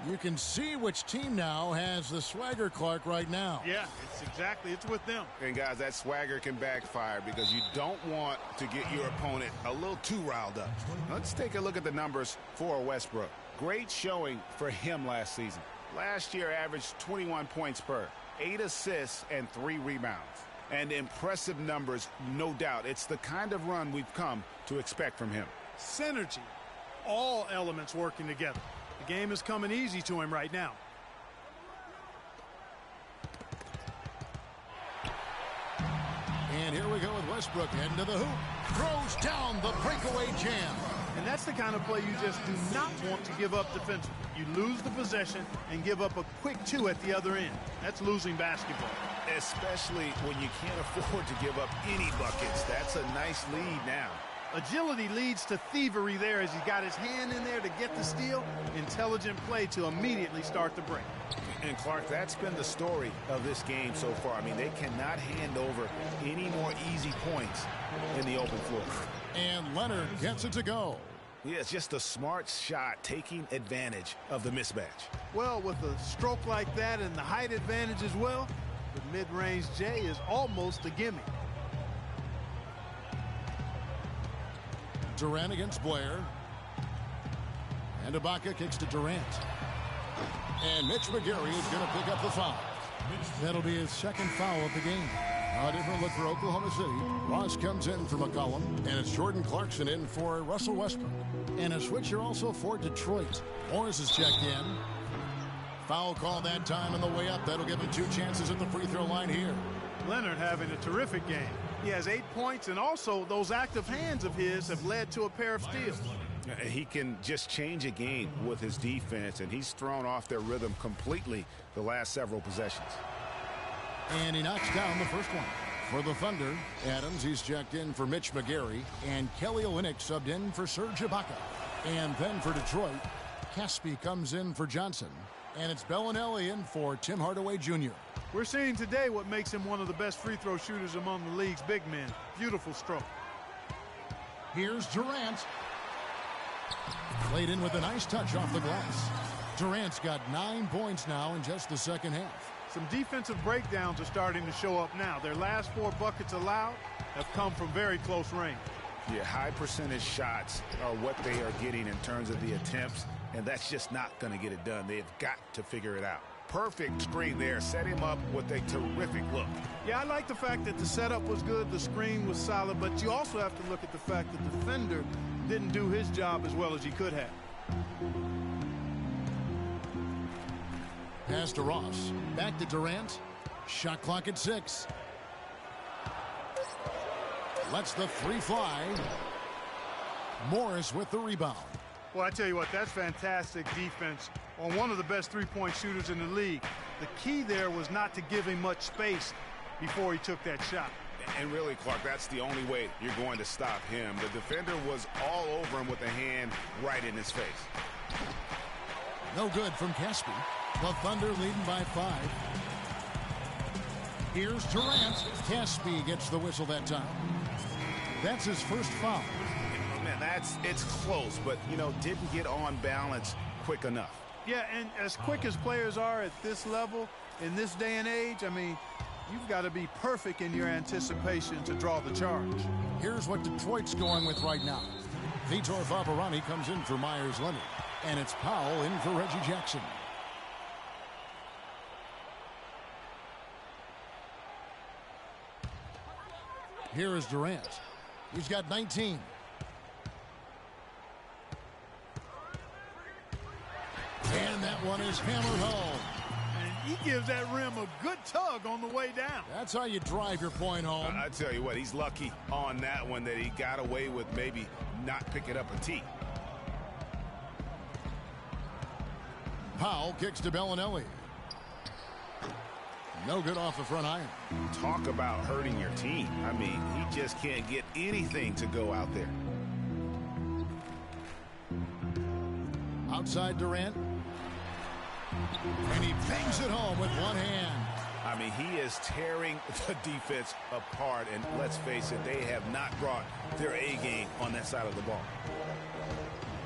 You can see which team now has the swagger, Clark, right now. Yeah, it's with them. And, guys, that swagger can backfire because you don't want to get your opponent a little too riled up. Let's take a look at the numbers for Westbrook. Great showing for him last season. Last year averaged 21 points per, 8 assists, and 3 rebounds. And impressive numbers, no doubt. It's the kind of run we've come to expect from him. Synergy. All elements working together. The game is coming easy to him right now. And here we go with Westbrook heading to the hoop. Throws down the breakaway jam. And that's the kind of play you just do not want to give up defensively. You lose the possession and give up a quick 2 at the other end. That's losing basketball. Especially when you can't afford to give up any buckets. That's a nice lead now. Agility leads to thievery there as he got his hand in there to get the steal. Intelligent play to immediately start the break. And, Clark, that's been the story of this game so far. I mean, they cannot hand over any more easy points in the open floor. And Leonard gets it to go. Yeah, it's just a smart shot taking advantage of the mismatch. Well, with a stroke like that and the height advantage as well, the mid-range J is almost a gimme. Durant against Blair. And Ibaka kicks to Durant. And Mitch McGary is going to pick up the foul. That'll be his second foul of the game. A different look for Oklahoma City. Ross comes in for McCollum. And it's Jordan Clarkson in for Russell Westbrook. And a switcher also for Detroit. Morris is checked in. Foul call that time on the way up. That'll give him 2 chances at the free throw line here. Leonard having a terrific game. He has 8 points, and also those active hands of his have led to a pair of steals. He can just change a game with his defense, and he's thrown off their rhythm completely the last several possessions. And he knocks down the first one. For the Thunder, Adams, he's checked in for Mitch McGary, and Kelly Olynyk subbed in for Serge Ibaka. And then for Detroit, Caspi comes in for Johnson, and it's Bellinelli in for Tim Hardaway Jr. We're seeing today what makes him one of the best free throw shooters among the league's big men. Beautiful stroke. Here's Durant. Played in with a nice touch off the glass. Durant's got 9 points now in just the second half. Some defensive breakdowns are starting to show up now. Their last 4 buckets allowed have come from very close range. Yeah, high percentage shots are what they are getting in terms of the attempts, and that's just not going to get it done. They've got to figure it out. Perfect screen there. Set him up with a terrific look. Yeah, I like the fact that the setup was good, the screen was solid, but you also have to look at the fact that the defender didn't do his job as well as he could have. Pass to Ross. Back to Durant. Shot clock at 6. Lets the 3 fly. Morris with the rebound. Well, I tell you what, that's fantastic defense on one of the best three-point shooters in the league. The key there was not to give him much space before he took that shot. And really, Clark, that's the only way you're going to stop him. The defender was all over him with a hand right in his face. No good from Caspi. The Thunder leading by 5. Here's Durant. Caspi gets the whistle that time. That's his first foul. Man, it's close, but, didn't get on balance quick enough. Yeah, and as quick as players are at this level, in this day and age, I mean, you've got to be perfect in your anticipation to draw the charge. Here's what Detroit's going with right now. Vitor Favarani comes in for Myers Leonard, and it's Powell in for Reggie Jackson. Here is Durant. He's got 19. And that one is hammered home. And he gives that rim a good tug on the way down. That's how you drive your point home. I tell you what, he's lucky on that one that he got away with maybe not picking up a tee. Powell kicks to Bellinelli. No good off the front iron. Talk about hurting your team. I mean, he just can't get anything to go out there. Outside Durant. And he bangs it home with one hand. I mean, he is tearing the defense apart. And let's face it, they have not brought their A game on that side of the ball.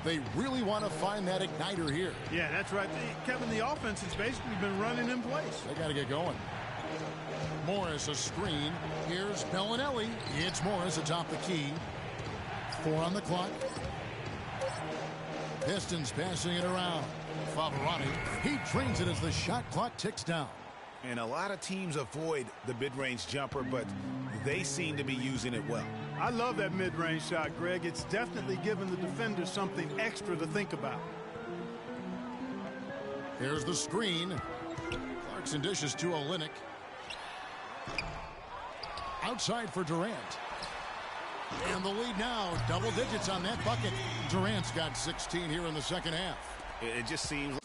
They really want to find that igniter here. Yeah, that's right. Kevin, the offense has basically been running in place. They got to get going. Morris a screen. Here's Bellinelli. It's Morris atop the key. 4 on the clock. Pistons passing it around. Favarani. He drains it as the shot clock ticks down. And a lot of teams avoid the mid-range jumper, but they seem to be using it well. I love that mid-range shot, Greg. It's definitely given the defender something extra to think about. Here's the screen. Clarkson dishes to Olynyk. Outside for Durant. And the lead now, double digits on that bucket. Durant's got 16 here in the second half. It just seems